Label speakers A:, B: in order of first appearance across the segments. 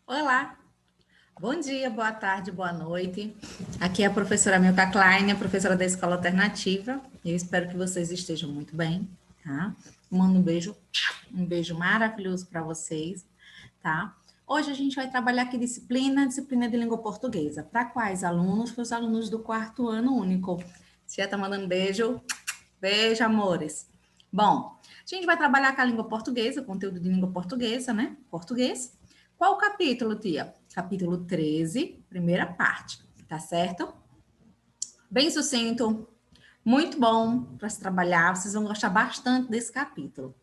A: Olá, bom dia, boa tarde, boa noite. Aqui é a professora Milka Klein, a professora da Escola Alternativa. Eu espero que vocês estejam muito bem, tá? Mando um beijo maravilhoso para vocês, tá? Hoje a gente vai trabalhar aqui disciplina de língua portuguesa. Para quais alunos? Para os alunos do 4º ano único. Tia tá mandando beijo. Beijo, amores. Bom, a gente vai trabalhar com a língua portuguesa, conteúdo de língua portuguesa, né? Português. Qual o capítulo, tia? Capítulo 13, primeira parte, tá certo? Bem sucinto, muito bom para se trabalhar, vocês vão gostar bastante desse capítulo.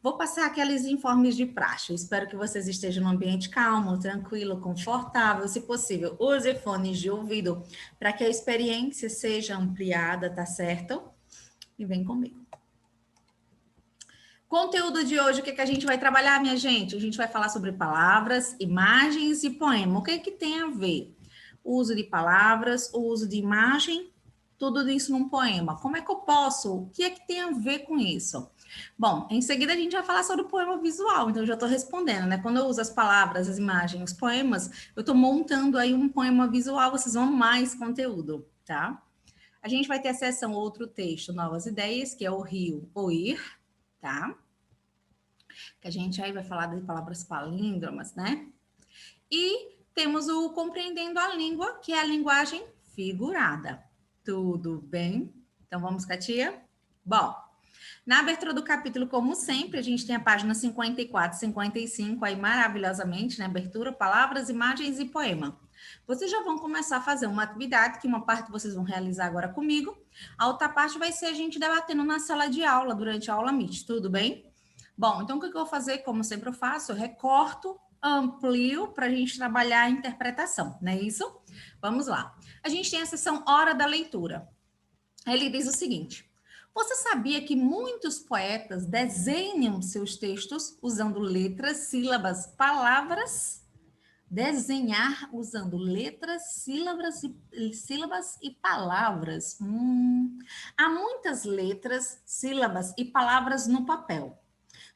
A: Vou passar aqueles informes de praxe. Espero que vocês estejam num ambiente calmo, tranquilo, confortável. Se possível, use fones de ouvido para que a experiência seja ampliada, tá certo? E vem comigo. Conteúdo de hoje, o que a gente vai trabalhar, minha gente? A gente vai falar sobre palavras, imagens e poema. O que tem a ver? O uso de palavras, o uso de imagem, tudo isso num poema. Como é que eu posso? O que é que tem a ver com isso? Bom, em seguida a gente vai falar sobre o poema visual, então eu já estou respondendo, né? Quando eu uso as palavras, as imagens, os poemas, eu estou montando aí um poema visual, vocês vão mais conteúdo, tá? A gente vai ter a seção Outro Texto, Novas Ideias, que é o rio ou ir, tá? Que a gente aí vai falar de palavras palíndromas, né? E temos o Compreendendo a Língua, que é a linguagem figurada. Tudo bem? Então vamos, Katia? Bom, na abertura do capítulo, como sempre, a gente tem a página 54, 55, aí maravilhosamente, na abertura, palavras, imagens e poema. Vocês já vão começar a fazer uma atividade, que uma parte vocês vão realizar agora comigo, a outra parte vai ser a gente debatendo na sala de aula, durante a aula Meet, tudo bem? Bom, então o que eu vou fazer, como sempre eu faço, eu recorto, amplio para a gente trabalhar a interpretação, não é isso? Vamos lá. A gente tem a seção Hora da Leitura. Ele diz o seguinte: você sabia que muitos poetas desenham seus textos usando letras, sílabas, palavras? Desenhar usando letras, sílabas e palavras. Há muitas letras, sílabas e palavras no papel.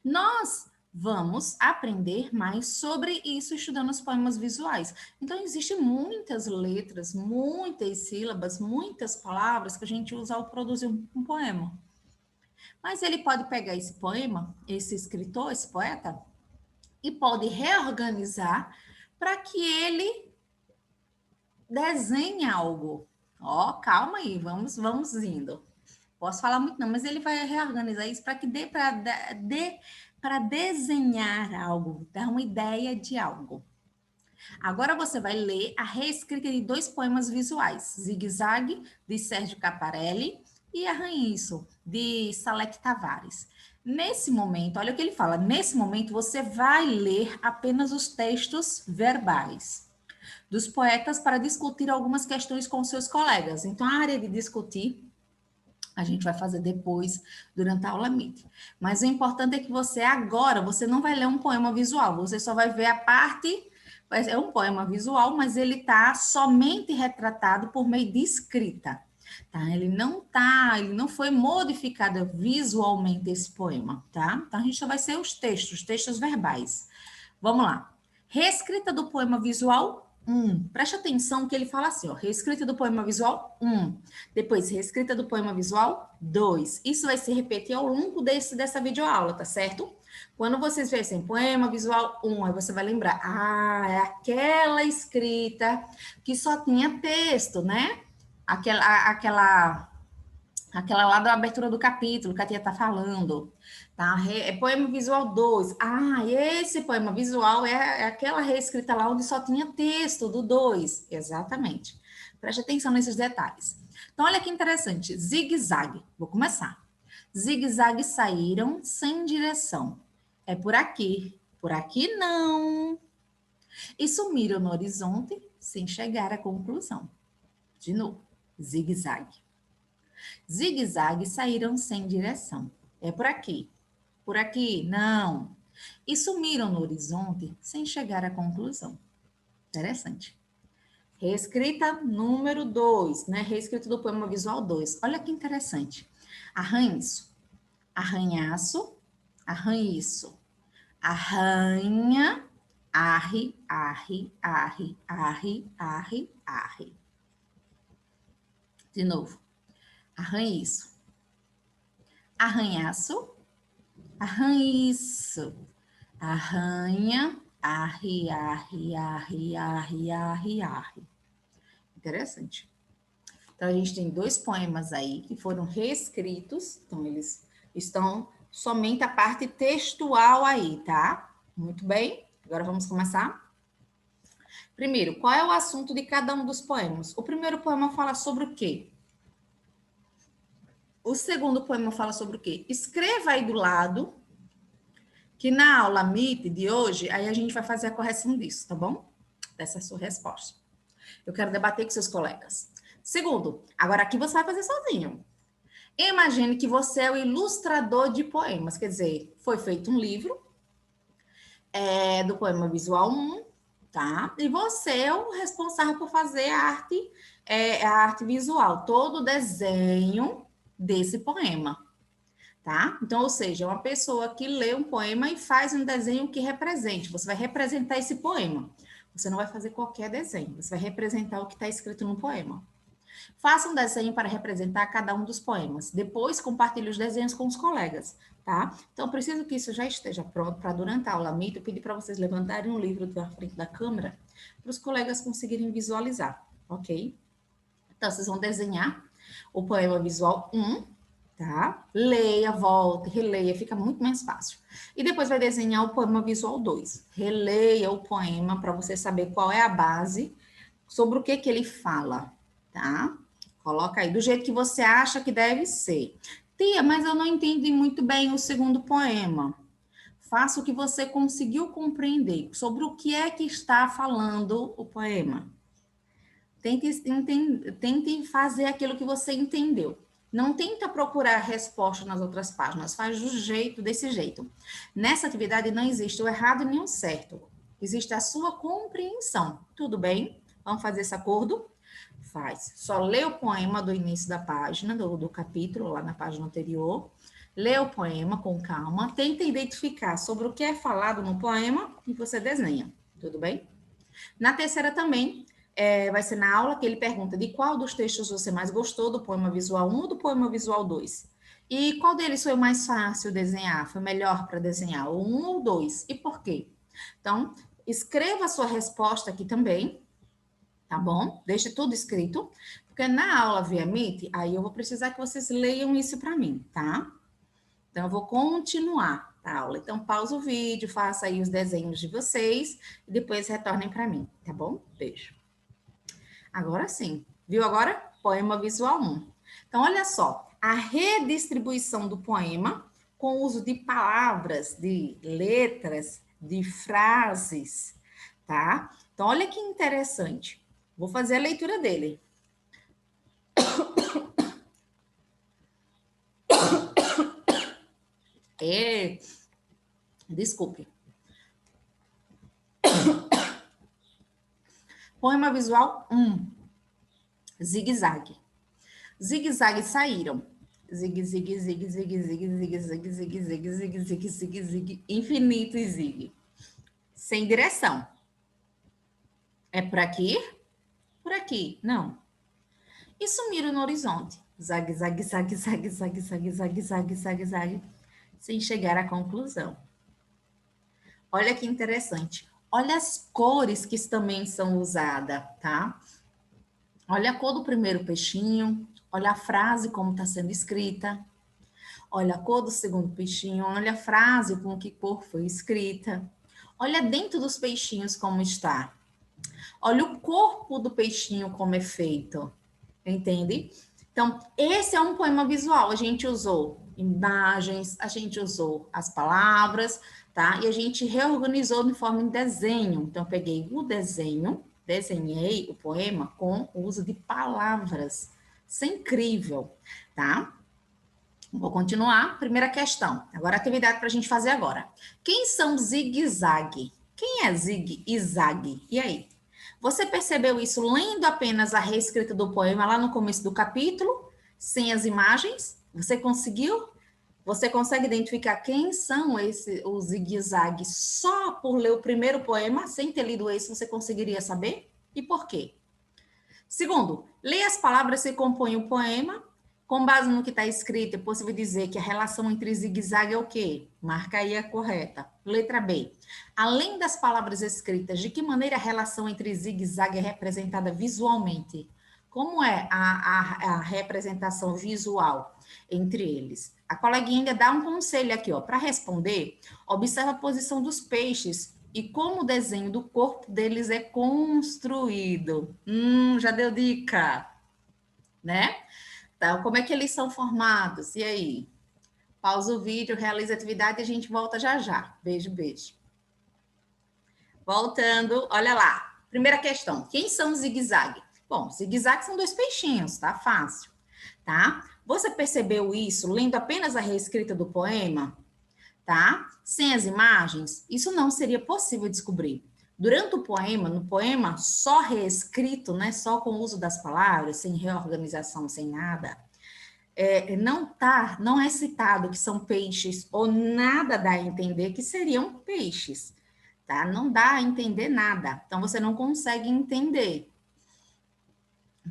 A: Nós vamos aprender mais sobre isso estudando os poemas visuais. Então, existem muitas letras, muitas sílabas, muitas palavras que a gente usa ao produzir um poema. Mas ele pode pegar esse poema, esse escritor, esse poeta, e pode reorganizar para que ele desenhe algo. Ó, calma aí, vamos indo. Posso falar muito não, mas ele vai reorganizar isso para que dê para desenhar algo, dar uma ideia de algo. Agora você vai ler a reescrita de 2 poemas visuais, Zigue-Zague, de Sérgio Caparelli, e Arranhiço, de Salek Tavares. Nesse momento, olha o que ele fala, nesse momento você vai ler apenas os textos verbais dos poetas para discutir algumas questões com seus colegas. Então, a área de discutir a gente vai fazer depois, durante a aula Meet. Mas o importante é que você não vai ler um poema visual, você só vai ver a parte, é um poema visual, mas ele está somente retratado por meio de escrita. Tá? Ele não foi modificado visualmente esse poema, tá? Então a gente só vai ser os textos verbais. Vamos lá. Reescrita do poema visual 1. Preste atenção que ele fala assim, ó, reescrita do poema visual 1. Depois, reescrita do poema visual 2. Isso vai se repetir ao longo dessa videoaula, tá certo? Quando vocês verem assim, poema visual 1, aí você vai lembrar, é aquela escrita que só tinha texto, né? Aquela lá da abertura do capítulo que a tia tá falando, tá? É poema visual 2. Esse poema visual é aquela reescrita lá onde só tinha texto do 2. Exatamente. Preste atenção nesses detalhes. Então, olha que interessante. Zigue-zague. Vou começar. Zigue-zague saíram sem direção. É por aqui não. E sumiram no horizonte sem chegar à conclusão. De novo. Zigue-zague. Zigue-zague saíram sem direção. É por aqui, não. E sumiram no horizonte sem chegar à conclusão. Interessante. Reescrita número 2, né? Reescrita do poema visual 2. Olha que interessante. Arranhiço, arranhaço, Arranhiço. Arranha, arre, arre, arre, arre, arre, arre. De novo. Arranhiço. Arranhaço. Arranhiço. Arranha, arre, arre, arre, arre, arre, arre. Interessante. Então, a gente tem 2 poemas aí que foram reescritos. Então, eles estão somente a parte textual aí, tá? Muito bem. Agora vamos começar. Primeiro, qual é o assunto de cada um dos poemas? O primeiro poema fala sobre o quê? O segundo poema fala sobre o quê? Escreva aí do lado, que na aula MIT de hoje, aí a gente vai fazer a correção disso, tá bom? Essa é a sua resposta. Eu quero debater com seus colegas. Segundo, agora aqui você vai fazer sozinho. Imagine que você é o ilustrador de poemas, quer dizer, foi feito um livro do poema visual 1, tá? E você é o responsável por fazer a arte visual, todo o desenho desse poema, tá? Então, ou seja, uma pessoa que lê um poema e faz um desenho que represente, você vai representar esse poema. Você não vai fazer qualquer desenho, você vai representar o que está escrito no poema. Faça um desenho para representar cada um dos poemas. Depois, compartilhe os desenhos com os colegas, tá? Então, preciso que isso já esteja pronto para, durante a aula MIT, eu pedir para vocês levantarem um livro da frente da câmera para os colegas conseguirem visualizar, ok? Então, vocês vão desenhar o poema visual 1, tá? Leia, volte, releia, fica muito mais fácil. E depois vai desenhar o poema visual 2. Releia o poema para você saber qual é a base, sobre o que ele fala, tá? Coloca aí, do jeito que você acha que deve ser. Tia, mas eu não entendi muito bem o segundo poema. Faça o que você conseguiu compreender. Sobre o que é que está falando o poema. Tente fazer aquilo que você entendeu. Não tenta procurar resposta nas outras páginas. Faz desse jeito. Nessa atividade não existe o errado nem o certo. Existe a sua compreensão. Tudo bem? Vamos fazer esse acordo? Faz. Só lê o poema do início da página, do capítulo, lá na página anterior. Lê o poema com calma. Tenta identificar sobre o que é falado no poema e você desenha. Tudo bem? Na terceira também, vai ser na aula que ele pergunta de qual dos textos você mais gostou, do poema visual 1 ou do poema visual 2? E qual deles foi mais fácil desenhar? Foi melhor para desenhar, o 1 ou o 2? E por quê? Então, escreva a sua resposta aqui também, tá bom? Deixe tudo escrito, porque na aula via Meet, aí eu vou precisar que vocês leiam isso para mim, tá? Então, eu vou continuar a aula. Então, pausa o vídeo, faça aí os desenhos de vocês e depois retornem para mim, tá bom? Beijo. Agora sim. Viu agora? Poema visual 1. Então, olha só. A redistribuição do poema com o uso de palavras, de letras, de frases, tá? Então, olha que interessante. Vou fazer a leitura dele. Desculpe. Poema visual 1. Zigue-zague. Zigue-zague saíram. Zigue, zigue, zigue, zigue, zigue, zigue, zigue, zigue, zigue, zigue, zigue, zigue, zigue, infinito e zigue. Sem direção. É por aqui? Por aqui. Não. E sumiram no horizonte. Zague, zague, zague, zague, zague, zague, zague, zague, zague, zague. Sem chegar à conclusão. Olha que interessante. Olha as cores que também são usadas, tá? Olha a cor do primeiro peixinho, olha a frase como está sendo escrita, olha a cor do segundo peixinho, olha a frase com que cor foi escrita, olha dentro dos peixinhos como está, olha o corpo do peixinho como é feito, entende? Então, esse é um poema visual, a gente usou imagens, a gente usou as palavras, tá? E a gente reorganizou de forma em desenho. Então, eu peguei o desenho, desenhei o poema com o uso de palavras. Isso é incrível, tá? Vou continuar. Primeira questão. Agora, atividade para a gente fazer agora. Quem são zigue-zague? Quem é zigue e zague? E aí? Você percebeu isso lendo apenas a reescrita do poema lá no começo do capítulo, sem as imagens? Você conseguiu Você consegue identificar quem são os zigue-zague só por ler o primeiro poema, sem ter lido esse, você conseguiria saber? E por quê? Segundo, leia as palavras que compõem o poema. Com base no que está escrito, é possível dizer que a relação entre zigue-zague é o quê? Marca aí a correta. Letra B. Além das palavras escritas, de que maneira a relação entre zigue-zague é representada visualmente? Como é a representação visual entre eles? A coleguinha ainda dá um conselho aqui, ó. Para responder, observa a posição dos peixes e como o desenho do corpo deles é construído. Já deu dica, né? Então, como é que eles são formados? E aí? Pausa o vídeo, realiza a atividade e a gente volta já já. Beijo, beijo. Voltando, olha lá. Primeira questão. Quem são os zigue-zague? Bom, zigue-zague são dois peixinhos, tá? Fácil, tá? Você percebeu isso lendo apenas a reescrita do poema? Tá? Sem as imagens, isso não seria possível descobrir. Durante o poema, no poema só reescrito, né, só com o uso das palavras, sem reorganização, sem nada, não é citado que são peixes ou nada dá a entender que seriam peixes, tá? Não dá a entender nada. Então você não consegue entender.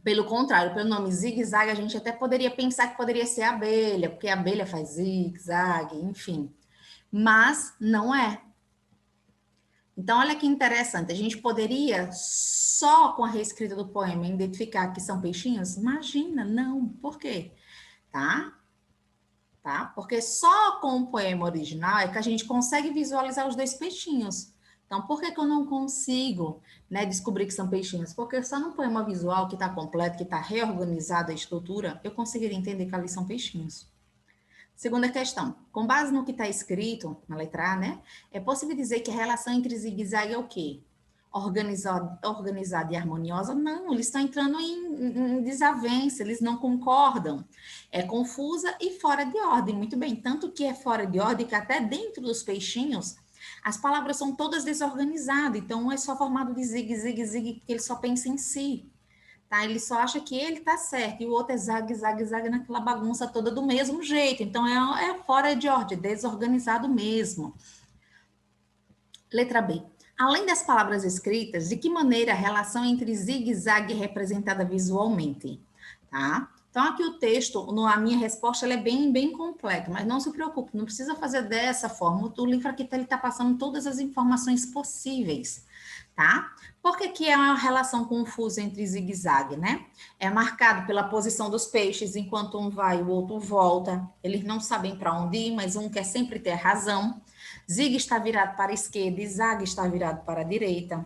A: Pelo contrário, pelo nome zigue-zague, a gente até poderia pensar que poderia ser abelha, porque a abelha faz zigue-zague, enfim. Mas não é. Então, olha que interessante. A gente poderia, só com a reescrita do poema, identificar que são peixinhos? Imagina, não. Por quê? Tá? Porque só com o poema original é que a gente consegue visualizar os dois peixinhos. Então, por que eu não consigo, né, descobrir que são peixinhos? Porque só no poema visual que está completo, que está reorganizada a estrutura, eu conseguiria entender que ali são peixinhos. Segunda questão. Com base no que está escrito na letra A, né? É possível dizer que a relação entre zigue-zague é o quê? Organizada e harmoniosa? Não, eles estão entrando em desavença, eles não concordam. É confusa e fora de ordem. Muito bem, tanto que é fora de ordem que até dentro dos peixinhos as palavras são todas desorganizadas. Então, um é só formado de zigue, zigue, zigue, porque ele só pensa em si. Tá? Ele só acha que ele tá certo e o outro é zague, zague, zague naquela bagunça toda do mesmo jeito. Então é fora de ordem, desorganizado mesmo. Letra B. Além das palavras escritas, de que maneira a relação entre zigue-zague é representada visualmente? Tá? Então, aqui o texto, a minha resposta ela é bem completa, mas não se preocupe, não precisa fazer dessa forma. O livro aqui ele está passando todas as informações possíveis, tá? Por que é uma relação confusa entre zigue-zague, né? É marcado pela posição dos peixes, enquanto um vai, o outro volta. Eles não sabem para onde ir, mas um quer sempre ter razão. Zigue está virado para a esquerda e zague está virado para a direita.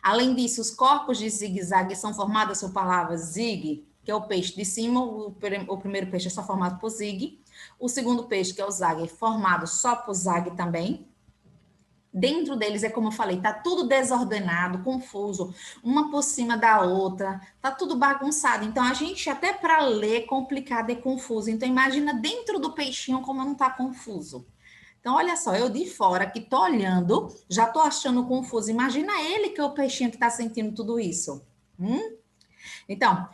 A: Além disso, os corpos de zigue-zague são formados por palavras zigue, que é o peixe de cima, o primeiro peixe é só formado por zigue. O segundo peixe, que é o zague, é formado só por zague também. Dentro deles, é como eu falei, tá tudo desordenado, confuso, uma por cima da outra, tá tudo bagunçado. Então, a gente, até para ler, é complicado e confuso. Então, imagina dentro do peixinho como não tá confuso. Então, olha só, eu de fora que tô olhando, já tô achando confuso. Imagina ele que é o peixinho que tá sentindo tudo isso. Então,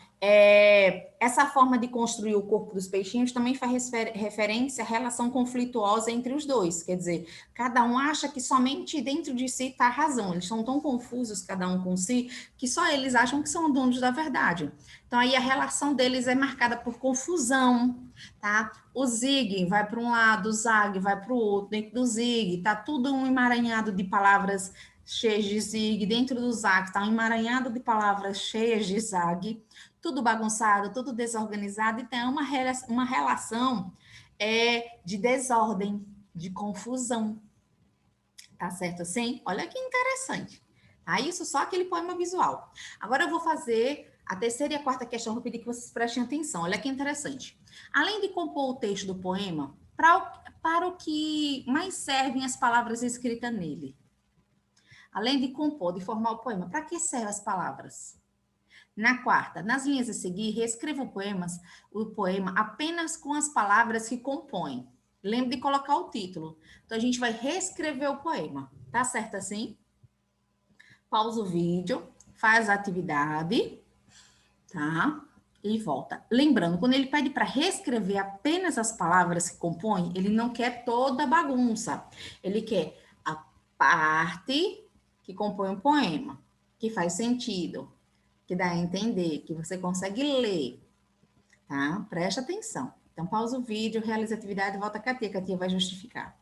A: essa forma de construir o corpo dos peixinhos também faz referência à relação conflituosa entre os dois. Quer dizer, cada um acha que somente dentro de si está a razão. Eles são tão confusos, cada um com si, que só eles acham que são donos da verdade. Então, aí a relação deles é marcada por confusão, tá? O zigue vai para um lado, o zague vai para o outro. Dentro do zigue, tá tudo um emaranhado de palavras cheias de zigue, dentro do zague está um emaranhado de palavras cheias de zague, tudo bagunçado, tudo desorganizado, então é uma relação de desordem, de confusão, tá certo assim? Olha que interessante, tá? Isso só aquele poema visual. Agora eu vou fazer a terceira e a quarta questão, vou pedir que vocês prestem atenção, olha que interessante. Além de compor o texto do poema, para o que mais servem as palavras escritas nele? Além de compor, de formar o poema, para que servem as palavras? Na quarta, nas linhas a seguir, reescreva o poema apenas com as palavras que compõem. Lembre de colocar o título. Então, a gente vai reescrever o poema. Tá certo assim? Pausa o vídeo, faz a atividade, tá? e volta. Lembrando, quando ele pede para reescrever apenas as palavras que compõem, ele não quer toda a bagunça. Ele quer a parte que compõe um poema, que faz sentido, que dá a entender, que você consegue ler, tá? Presta atenção. Então, pausa o vídeo, realiza a atividade e volta com que a tia vai justificar.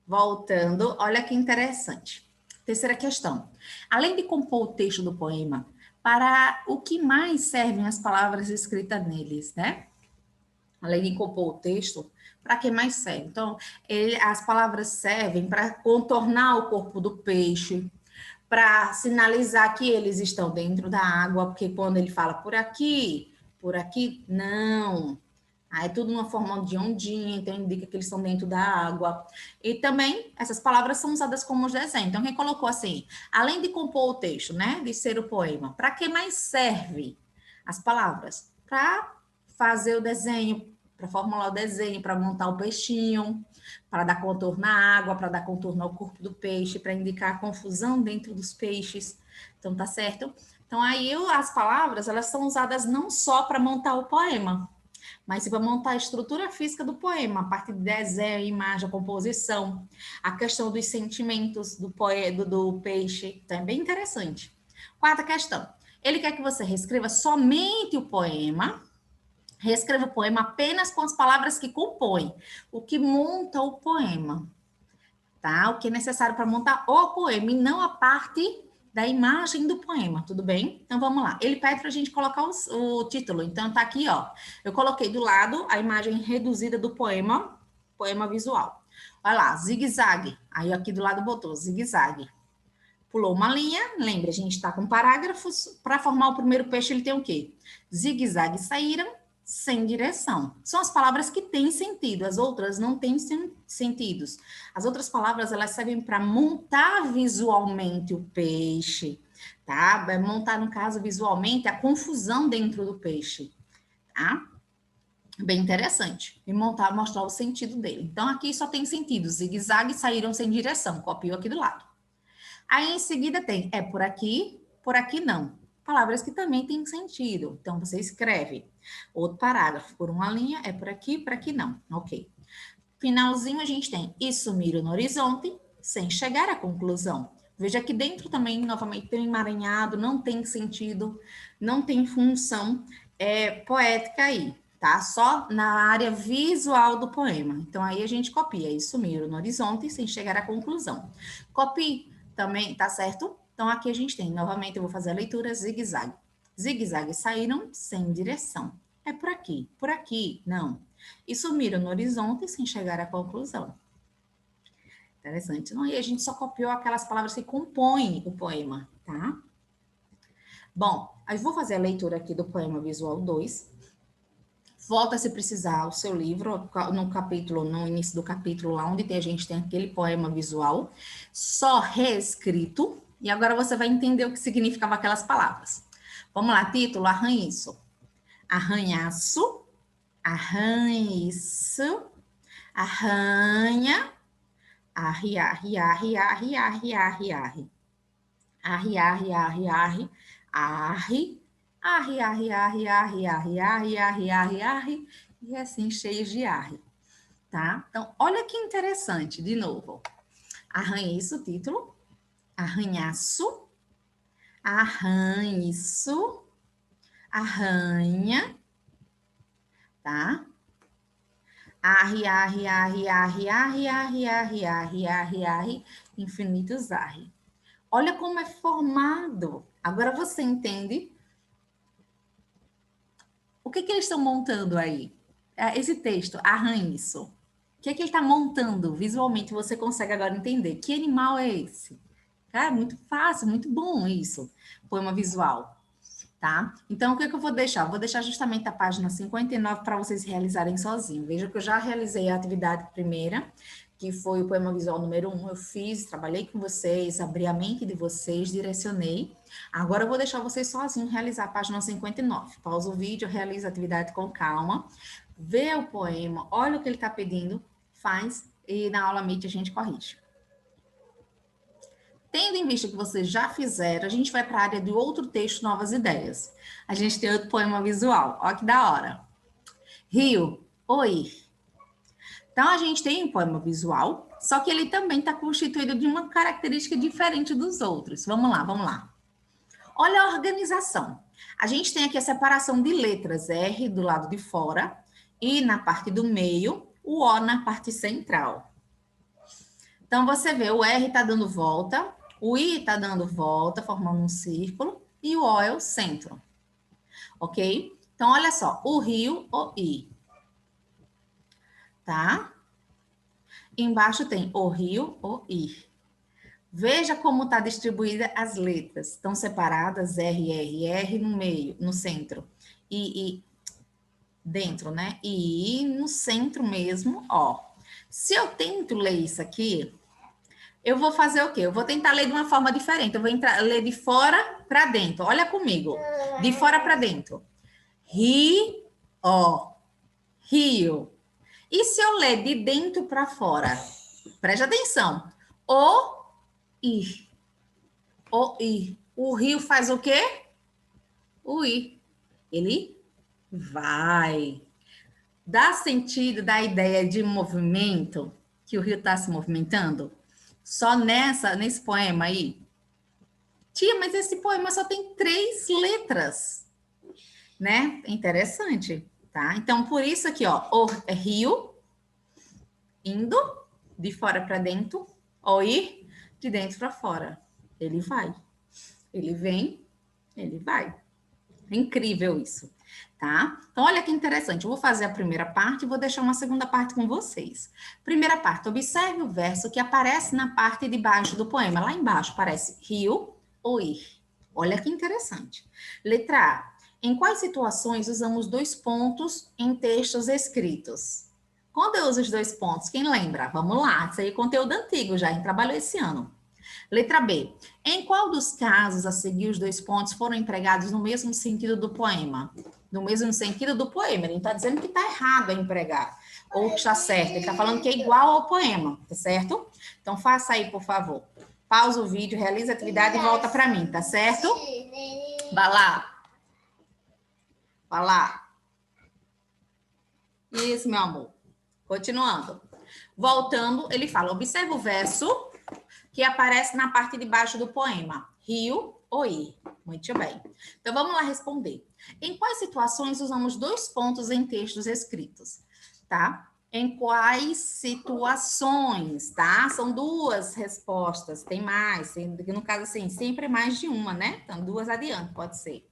A: Voltando, olha que interessante. Terceira questão. Além de compor o texto do poema, para o que mais servem as palavras escritas neles, né? Além de compor o texto, para que mais serve? Então, as palavras servem para contornar o corpo do peixe, para sinalizar que eles estão dentro da água, porque quando ele fala por aqui, não. Aí é tudo numa forma de ondinha, então indica que eles estão dentro da água. E também essas palavras são usadas como desenho. Então, quem colocou assim, além de compor o texto, né, de ser o poema, para que mais serve as palavras? Para fazer o desenho, para formular o desenho, para montar o peixinho, para dar contorno na água, para dar contorno ao corpo do peixe, para indicar a confusão dentro dos peixes. Então, tá certo? Então, aí as palavras, elas são usadas não só para montar o poema, mas se vai montar a estrutura física do poema, a parte de desenho, imagem, a composição, a questão dos sentimentos do peixe, então é bem interessante. Quarta questão, ele quer que você reescreva somente o poema, reescreva o poema apenas com as palavras que compõem, o que monta o poema, tá? O que é necessário para montar o poema e não a parte da imagem do poema, tudo bem? Então vamos lá. Ele pede para a gente colocar o título. Então tá aqui, ó. Eu coloquei do lado a imagem reduzida do poema, poema visual. Olha lá, zigue-zague. Aí aqui do lado botou zigue-zague. Pulou uma linha, lembra, a gente está com parágrafos. Para formar o primeiro peixe, ele tem o quê? Zigue-zague saíram sem direção. São as palavras que têm sentido, as outras não têm sentidos. As outras palavras, elas servem para montar visualmente o peixe, tá? Montar, no caso, visualmente, a confusão dentro do peixe, tá? Bem interessante. E mostrar o sentido dele. Então, aqui só tem sentido. Zigue-zague saíram sem direção. Copio aqui do lado. Aí, em seguida, tem por aqui não. Palavras que também têm sentido. Então, você escreve outro parágrafo por uma linha, é por aqui não. Ok. Finalzinho, a gente tem e sumiram no horizonte, sem chegar à conclusão. Veja que dentro também, novamente, tem um emaranhado, não tem sentido, não tem função poética aí, tá? Só na área visual do poema. Então, aí a gente copia e sumiram no horizonte, sem chegar à conclusão. Copie também, tá certo? Então, aqui a gente tem, novamente, eu vou fazer a leitura zigue-zague. Zigue-zague saíram sem direção. É por aqui, não. E sumiram no horizonte sem chegar à conclusão. Interessante, não? E a gente só copiou aquelas palavras que compõem o poema, tá? Bom, aí vou fazer a leitura aqui do poema visual 2. Volta se precisar o seu livro, no capítulo, no início do capítulo, lá onde a gente tem aquele poema visual, só reescrito, e agora você vai entender o que significavam aquelas palavras. Vamos lá, título, arranhiço. Arranhaço, arranhiço, arranha, arre, arre, arre, arre, arre, arre, arre. Arre, arre, arre, arre, arre, arre, arre, arre, arre, arre, arre, arre, arre, arre, e assim cheios de arre, tá? Então, olha que interessante, de novo. Arranhiço, título. Arranhaço, arranhiço, arranha, tá? Arre, arre, arre, arre, arre, arre, arre, arre, arre, arre, infinitos arre. Olha como é formado. Agora você entende o que eles estão montando aí? Esse texto, arranha-isso. O que ele está montando visualmente? Você consegue agora entender. Que animal é esse? Cara, muito fácil, muito bom isso. Poema visual, tá? Então, o que eu vou deixar? Vou deixar justamente a página 59 para vocês realizarem sozinhos. Veja que eu já realizei a atividade primeira, que foi o poema visual número 1. Eu fiz, trabalhei com vocês, abri a mente de vocês, direcionei. Agora eu vou deixar vocês sozinhos realizar a página 59. Pausa o vídeo, realiza a atividade com calma, vê o poema, olha o que ele está pedindo, faz e na aula Meet a gente corrige. Tendo em vista que vocês já fizeram, a gente vai para a área de outro texto, novas ideias. A gente tem outro poema visual. Olha que da hora. Rio, oi. Então, a gente tem um poema visual, só que ele também está constituído de uma característica diferente dos outros. Vamos lá, vamos lá. Olha a organização. A gente tem aqui a separação de letras R do lado de fora e na parte do meio, o O na parte central. Então, você vê, o R está dando volta, o I está dando volta, formando um círculo, e o O é o centro. Ok? Então, olha só, o rio, o I. Tá? Embaixo tem o rio, o I. Veja como está distribuída as letras. Estão separadas R, R, R no meio, no centro. I, dentro, né? E no centro mesmo, ó. Se eu tento ler isso aqui, eu vou fazer o quê? Eu vou tentar ler de uma forma diferente. Eu vou ler de fora para dentro. Olha comigo. De fora para dentro. Ri, ó. Rio. E se eu ler de dentro para fora? Preste atenção. O, I. O, I. O rio faz o quê? O I. Ele vai. Dá sentido da ideia de movimento, que o rio está se movimentando? Só nesse poema aí? Tia, mas esse poema só tem 3 letras, né? Interessante, tá? Então, por isso aqui, ó, o rio indo de fora para dentro, ou ir de dentro para fora. Ele vai. Ele vem, ele vai. É incrível isso, tá? Então, olha que interessante. Eu vou fazer a primeira parte e vou deixar uma segunda parte com vocês. Primeira parte, observe o verso que aparece na parte de baixo do poema. Lá embaixo aparece rio ou ir. Olha que interessante. Letra A. Em quais situações usamos 2 pontos em textos escritos? Quando eu uso os 2 pontos, quem lembra? Vamos lá, isso aí é conteúdo antigo já, a gente trabalhou esse ano. Letra B. Em qual dos casos a seguir os 2 pontos foram empregados no mesmo sentido do poema? No mesmo sentido do poema. Ele não está dizendo que está errado a empregar ou que está certo. Ele está falando que é igual ao poema, tá certo? Então faça aí, por favor. Pausa o vídeo, realiza a atividade e volta para mim, tá certo? Vai lá. Vai lá. Isso, meu amor. Continuando. Voltando, ele fala, observa o verso que aparece na parte de baixo do poema. Rio ou ir. Muito bem. Então, vamos lá responder. Em quais situações usamos 2 pontos em textos escritos? Tá? Em quais situações, tá? São 2 respostas, tem mais. No caso, assim, sempre mais de uma, né? Então, 2 adiante, pode ser.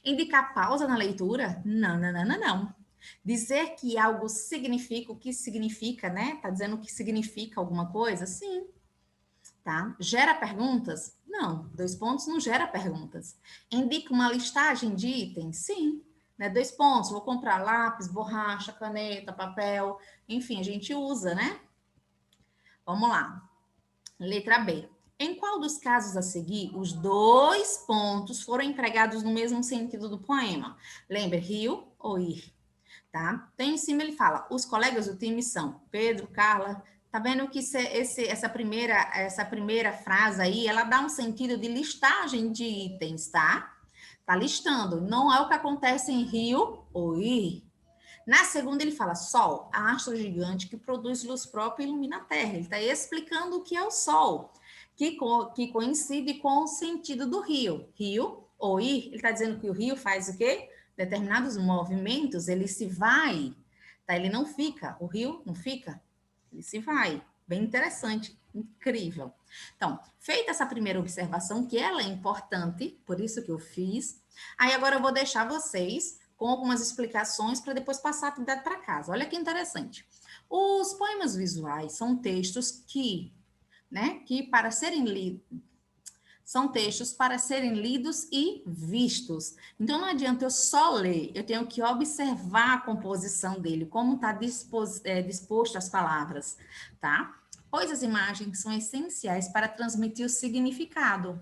A: Indicar pausa na leitura? Não, não, não, não, não. Dizer que algo significa o que significa, né? Tá dizendo o que significa alguma coisa? Sim. Tá? Gera perguntas? Não, 2 pontos não gera perguntas. Indica uma listagem de itens? Sim. Né? 2 pontos, vou comprar lápis, borracha, caneta, papel, enfim, a gente usa, né? Vamos lá. Letra B. Em qual dos casos a seguir os 2 pontos foram empregados no mesmo sentido do poema? Lembre, rio ou ir, tá? Então, em cima ele fala, os colegas do time são Pedro, Carla. Tá vendo que essa primeira frase aí, ela dá um sentido de listagem de itens, tá? Tá listando. Não é o que acontece em rio ou ir. Na segunda, ele fala Sol, astro gigante que produz luz própria e ilumina a Terra. Ele está explicando o que é o Sol, que coincide com o sentido do rio. Rio ou ir, ele está dizendo que o rio faz o quê? Determinados movimentos, ele se vai, tá? Ele não fica. O rio não fica, ele se vai. Bem interessante, incrível. Então, feita essa primeira observação, que ela é importante, por isso que eu fiz, aí agora eu vou deixar vocês com algumas explicações para depois passar a atividade para casa. Olha que interessante. Os poemas visuais são textos que para serem lidos, são textos para serem lidos e vistos. Então, não adianta eu só ler, eu tenho que observar a composição dele, como está disposto as palavras, tá? Pois as imagens são essenciais para transmitir o significado.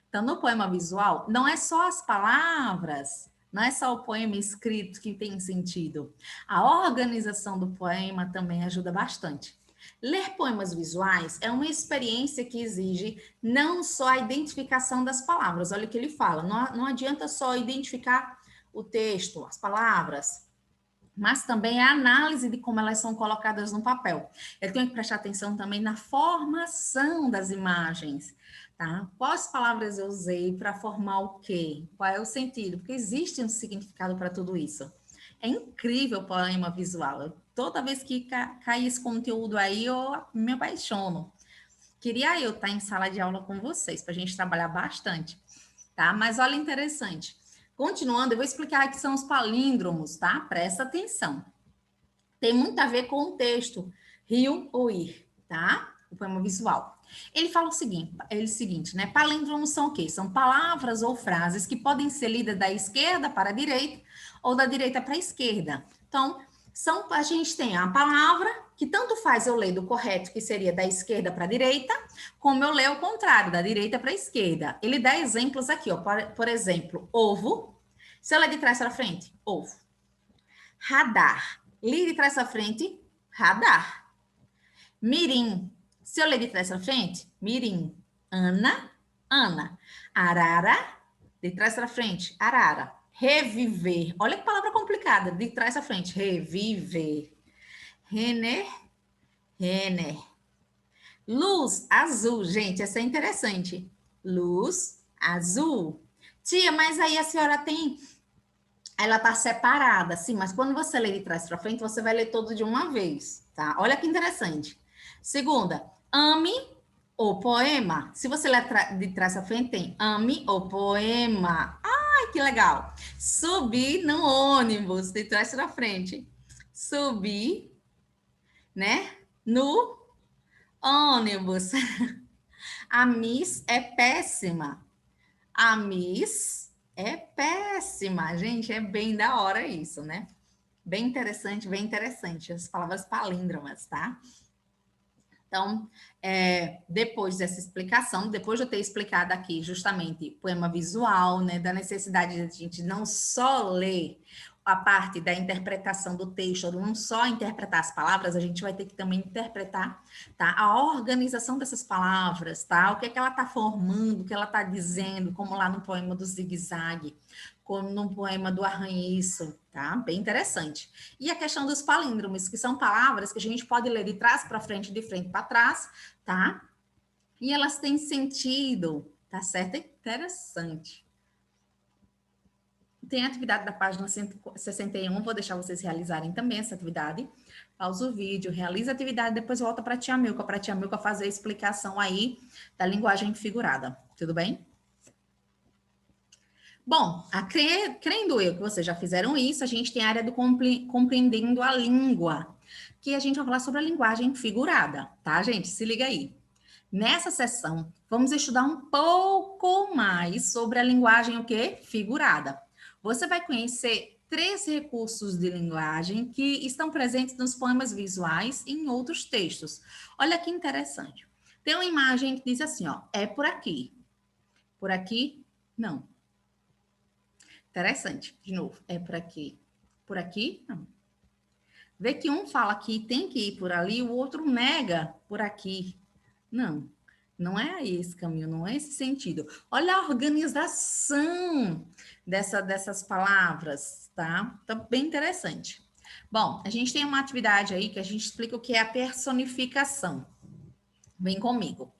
A: Então, no poema visual, não é só as palavras, não é só o poema escrito que tem sentido. A organização do poema também ajuda bastante. Ler poemas visuais é uma experiência que exige não só a identificação das palavras. Olha o que ele fala, não adianta só identificar o texto, as palavras, mas também a análise de como elas são colocadas no papel. Eu tenho que prestar atenção também na formação das imagens, tá? Quais palavras eu usei para formar o quê? Qual é o sentido? Porque existe um significado para tudo isso. É incrível o poema visual. Toda vez que cai esse conteúdo aí, eu me apaixono. Queria eu estar em sala de aula com vocês, para a gente trabalhar bastante, tá? Mas olha interessante. Continuando, eu vou explicar o que são os palíndromos, tá? Presta atenção. Tem muito a ver com o texto, rir ou ir, tá? O poema visual. Ele fala o seguinte, né? Palíndromos são o quê? São palavras ou frases que podem ser lidas da esquerda para a direita ou da direita para a esquerda. Então, a gente tem a palavra que tanto faz eu ler do correto, que seria da esquerda para a direita, como eu ler o contrário, da direita para a esquerda. Ele dá exemplos aqui, ó. Por exemplo, ovo. Se eu ler de trás para frente, ovo. Radar. Li de trás para frente, radar. Mirim. Se eu ler de trás para frente, mirim. Ana, Ana. Arara, de trás para frente, arara. Reviver. Olha que palavra complicada, de trás para frente. Reviver. Renner, Renner. Luz azul, gente, essa é interessante. Luz azul. Tia, mas aí a senhora tem. Ela tá separada, sim, mas quando você lê de trás para frente, você vai ler todo de uma vez, tá? Olha que interessante. Segunda, ame o poema. Se você ler de trás para frente, tem ame o poema. Ai, que legal. Subir no ônibus, de trás para frente. Subir, né? No ônibus. A Miss é péssima. A Miss é péssima. Gente, é bem da hora isso, né? Bem interessante, bem interessante. As palavras palíndromas, tá? Então, depois dessa explicação, depois de eu ter explicado aqui justamente poema visual, né, da necessidade de a gente não só ler a parte da interpretação do texto, não só interpretar as palavras, a gente vai ter que também interpretar, tá, a organização dessas palavras, tá, o que é que ela está formando, o que ela está dizendo, como lá no poema do Zigue-Zague, como no poema do Arranhiço, tá? Bem interessante. E a questão dos palíndromos, que são palavras que a gente pode ler de trás para frente, de frente para trás, tá? E elas têm sentido, tá certo? É interessante. Tem a atividade da página 161, vou deixar vocês realizarem também essa atividade. Pausa o vídeo, realiza a atividade, depois volta para a tia Milka fazer a explicação aí da linguagem figurada. Tudo bem? Bom, crendo eu que vocês já fizeram isso, a gente tem a área do compreendendo a língua, que a gente vai falar sobre a linguagem figurada, tá, gente? Se liga aí. Nessa sessão, vamos estudar um pouco mais sobre a linguagem o quê? Figurada. Você vai conhecer 3 recursos de linguagem que estão presentes nos poemas visuais e em outros textos. Olha que interessante. Tem uma imagem que diz assim, ó, é por aqui. Por aqui, não. Interessante. De novo, é por aqui. Por aqui, não. Vê que um fala que tem que ir por ali, o outro nega por aqui. Não, não é esse caminho, não é esse sentido. Olha a organização dessas palavras, tá? Tá bem interessante. Bom, a gente tem uma atividade aí que a gente explica o que é a personificação. Vem comigo.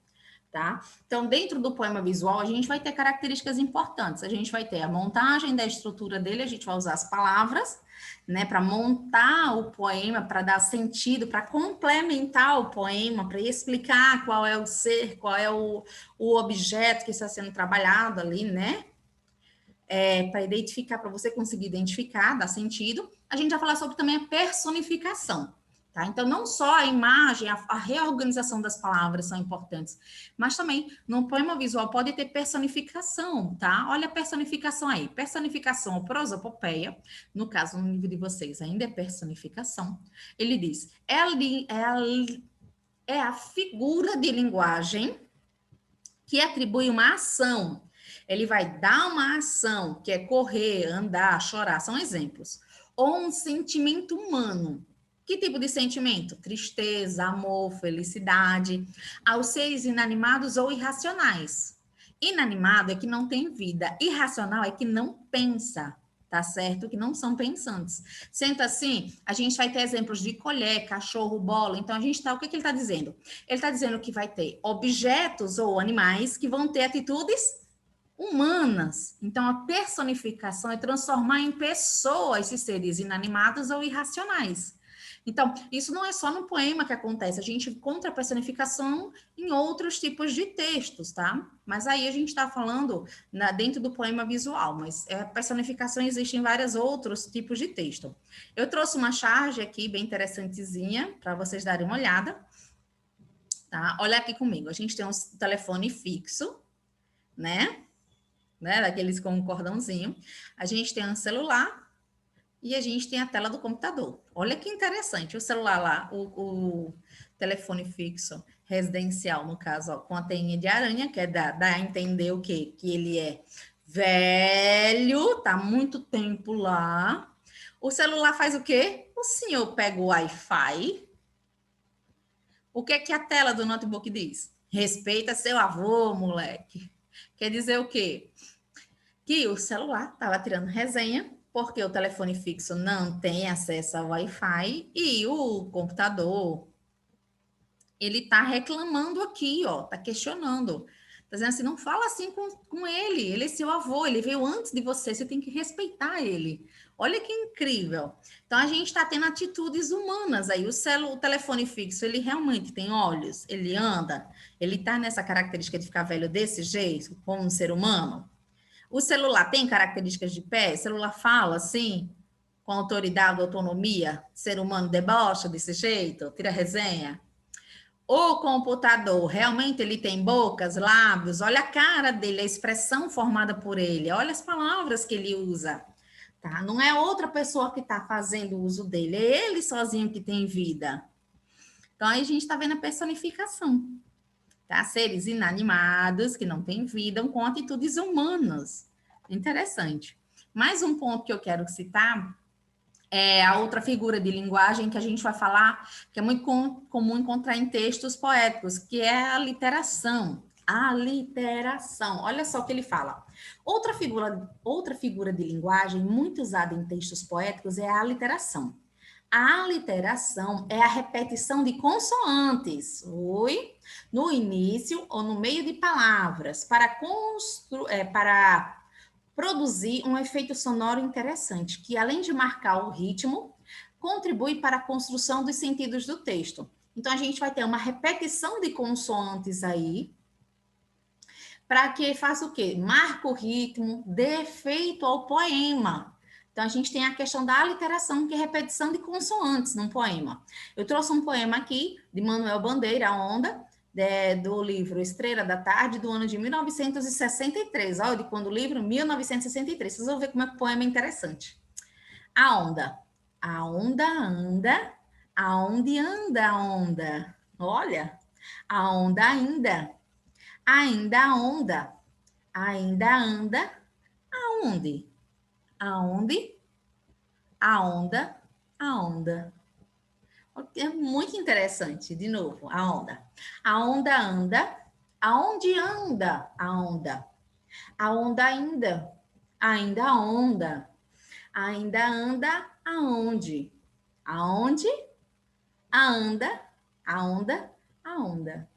A: Tá? Então, dentro do poema visual, a gente vai ter características importantes. A gente vai ter a montagem da estrutura dele, a gente vai usar as palavras, né, para montar o poema, para dar sentido, para complementar o poema, para explicar qual é o ser, qual é o objeto que está sendo trabalhado ali, né? Para identificar, para você conseguir identificar, dar sentido. A gente vai falar sobre também a personificação. Tá? Então, não só a imagem, a reorganização das palavras são importantes, mas também no poema visual pode ter personificação, tá? Olha a personificação aí. Personificação ou prosopopeia, no caso, no livro de vocês, ainda é personificação. Ele diz, é a figura de linguagem que atribui uma ação. Ele vai dar uma ação, que é correr, andar, chorar, são exemplos. Ou um sentimento humano. Que tipo de sentimento? Tristeza, amor, felicidade. Aos seres inanimados ou irracionais. Inanimado é que não tem vida. Irracional é que não pensa, tá certo? Que não são pensantes. Sendo assim, a gente vai ter exemplos de colher, cachorro, bola. Então, a gente tá. O que ele está dizendo? Ele está dizendo que vai ter objetos ou animais que vão ter atitudes humanas. Então, a personificação é transformar em pessoa esses seres inanimados ou irracionais. Então, isso não é só no poema que acontece, a gente encontra a personificação em outros tipos de textos, tá? Mas aí a gente está falando dentro do poema visual, mas a personificação existe em vários outros tipos de texto. Eu trouxe uma charge aqui bem interessantezinha para vocês darem uma olhada, tá? Olha aqui comigo, a gente tem um telefone fixo, né? Daqueles com um cordãozinho. A gente tem um celular e a gente tem a tela do computador. Olha que interessante, o celular lá, o telefone fixo residencial, no caso, ó, com a teinha de aranha, que é dar a entender o quê? Que ele é velho, tá muito tempo lá. O celular faz o quê? O senhor pega o Wi-Fi. O que é que a tela do notebook diz? Respeita seu avô, moleque. Quer dizer o quê? Que o celular estava tirando resenha, porque o telefone fixo não tem acesso ao Wi-Fi e o computador, ele está reclamando aqui, ó, está questionando. Está dizendo assim, não fala assim com ele é seu avô, ele veio antes de você tem que respeitar ele. Olha que incrível. Então, a gente está tendo atitudes humanas aí. O telefone fixo, ele realmente tem olhos, ele anda, ele está nessa característica de ficar velho desse jeito, como um ser humano. O celular tem características de pé? O celular fala assim, com autoridade, autonomia? Ser humano debocha desse jeito? Tira resenha? O computador, realmente ele tem bocas, lábios? Olha a cara dele, a expressão formada por ele. Olha as palavras que ele usa. Tá? Não é outra pessoa que está fazendo uso dele, é ele sozinho que tem vida. Então, aí a gente está vendo a personificação. Tá? Seres inanimados, que não têm vida, com atitudes humanas. Interessante. Mais um ponto que eu quero citar é a outra figura de linguagem que a gente vai falar, que é muito comum encontrar em textos poéticos, que é a literação. A literação. Olha só o que ele fala. Outra figura de linguagem muito usada em textos poéticos é a literação. A aliteração é a repetição de consoantes, no início ou no meio de palavras, para produzir um efeito sonoro interessante, que além de marcar o ritmo, contribui para a construção dos sentidos do texto. Então, a gente vai ter uma repetição de consoantes aí, para que faça o quê? Marca o ritmo, dê efeito ao poema. Então, a gente tem a questão da aliteração, que é repetição de consoantes num poema. Eu trouxe um poema aqui, de Manuel Bandeira, A Onda, do livro Estrela da Tarde, do ano de 1963. Olha, de quando o livro? 1963. Vocês vão ver como é que o poema é interessante. A onda. A onda anda, aonde anda a onda? Olha, a onda ainda a onda, ainda anda, aonde? Aonde? A onda, a onda. É muito interessante, de novo, a onda. A onda anda, aonde anda a onda? A onda ainda a onda. Ainda anda aonde? Aonde? A anda, a onda, a onda.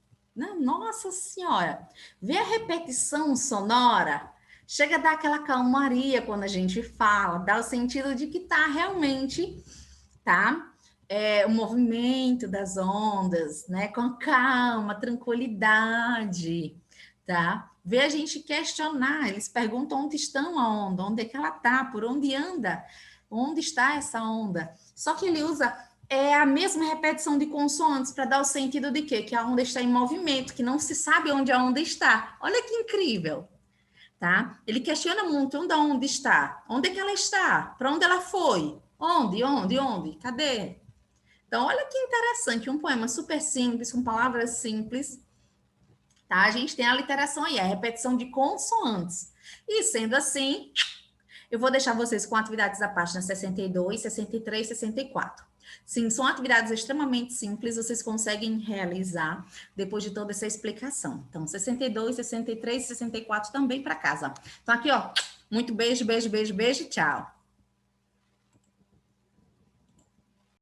A: Nossa Senhora, vê a repetição sonora, chega a dar aquela calmaria quando a gente fala, dá o sentido de que tá realmente, tá? O movimento das ondas, né? Com calma, tranquilidade, tá? Vê a gente questionar, eles perguntam onde estão a onda, onde é que ela tá, por onde anda, onde está essa onda. Só que ele usa a mesma repetição de consoantes para dar o sentido de quê? Que a onda está em movimento, que não se sabe onde a onda está. Olha que incrível, tá? Ele questiona muito onde a onda está. Onde é que ela está? Para onde ela foi? Onde? Cadê? Então, olha que interessante, um poema super simples, com palavras simples, tá? A gente tem a literação aí, a repetição de consoantes. E sendo assim, eu vou deixar vocês com atividades da página 62, 63, 64. Sim, são atividades extremamente simples, vocês conseguem realizar depois de toda essa explicação. Então, 62, 63, 64 também para casa. Então, aqui, ó, muito beijo, beijo, beijo, beijo, tchau.